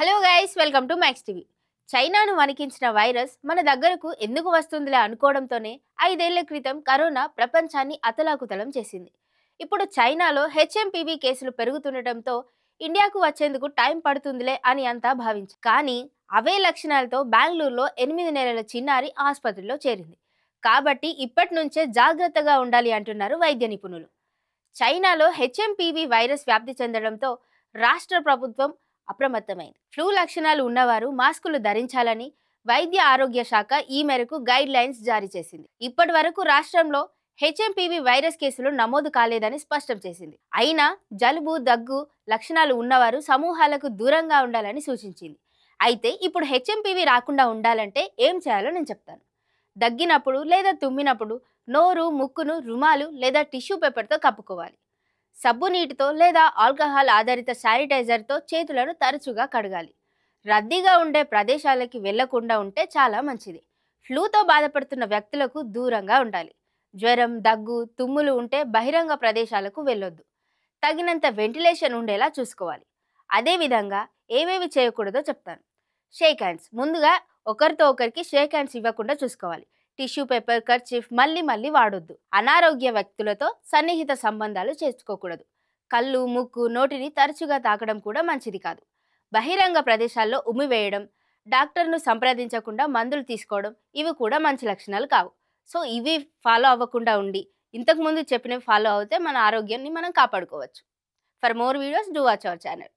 Hello guys, welcome to Max TV. చైనాను వణికించిన virus మన దగ్గరకు ఎందుకు వస్తుందిలే అనుకోవడంతోనే 5 ఏళ్ల క్రితం కరోనా ప్రపంచాన్ని అతలాకుతలం చేసింది. ఇప్పుడు చైనాలో హెచ్ఎంపీవీ కేసులు పెరుగుతుండటంతో ఇండియాకు వచ్చేందుకు టైం పడుతుందిలే అని అంతా భావించారు. కానీ అవే లక్షణాలతో బెంగళూరులో 8 నెలల చిన్నారి ఆసుపత్రిలో చేరింది. కాబట్టి ఇప్పటి నుంచే జాగ్రత్తగా ఉండాలి అంటున్నారు వైద్య నిపుణులు. చైనాలో హెచ్ఎంపీవీ వైరస్ వ్యాప్తి చెందడంతో రాష్ట్ర ప్రభుత్వం అప్రమత్తమైంది. ఫ్లూ లక్షణాలు ఉన్నవారు మాస్కులు ధరించాలని వైద్య ఆరోగ్య శాఖ ఈ మేరకు గైడ్ లైన్స్ జారీ చేసింది. ఇప్పటి వరకు రాష్ట్రంలో హెచ్ఎంపీవీ వైరస్ కేసులు నమోదు కాలేదని స్పష్టం చేసింది. అయినా జలుబు, దగ్గు లక్షణాలు ఉన్నవారు సమూహాలకు దూరంగా ఉండాలని సూచించింది. అయితే ఇప్పుడు హెచ్ఎంపీవీ రాకుండా ఉండాలంటే ఏం చేయాలో నేను చెప్తాను. దగ్గినప్పుడు లేదా తుమ్మినప్పుడు నోరు, ముక్కును రుమాలు లేదా టిష్యూ పేపర్తో కప్పుకోవాలి. సబ్బు నీటితో లేదా ఆల్కహాల్ ఆధారిత శానిటైజర్తో చేతులను తరచుగా కడగాలి. రద్దీగా ఉండే ప్రదేశాలకి వెళ్లకుండా ఉంటే చాలా మంచిది. ఫ్లూతో బాధపడుతున్న వ్యక్తులకు దూరంగా ఉండాలి. జ్వరం, దగ్గు, తుమ్ములు ఉంటే బహిరంగ ప్రదేశాలకు వెళ్ళొద్దు. తగినంత వెంటిలేషన్ ఉండేలా చూసుకోవాలి. అదేవిధంగా ఏవేవి చేయకూడదో చెప్తాను. Shake hands. ముందుగా ఒకరితో ఒకరికి షేక్ హ్యాండ్స్ ఇవ్వకుండా చూసుకోవాలి. టిష్యూ పేపర్, కర్చీఫ్ మళ్ళీ వాడొద్దు. అనారోగ్య వ్యక్తులతో సన్నిహిత సంబంధాలు చేసుకోకూడదు. కళ్ళు, ముక్కు, నోటిని తరచుగా తాకడం కూడా మంచిది కాదు. బహిరంగ ప్రదేశాల్లో ఉమ్మివేయడం, డాక్టర్ను సంప్రదించకుండా మందులు తీసుకోవడం ఇవి కూడా మంచి లక్షణాలు కావు. సో ఇవి ఫాలో అవ్వకుండా ఉండి ఇంతకుముందు చెప్పినవి ఫాలో అవుతే మన ఆరోగ్యాన్ని మనం కాపాడుకోవచ్చు. For more videos do watch our channel.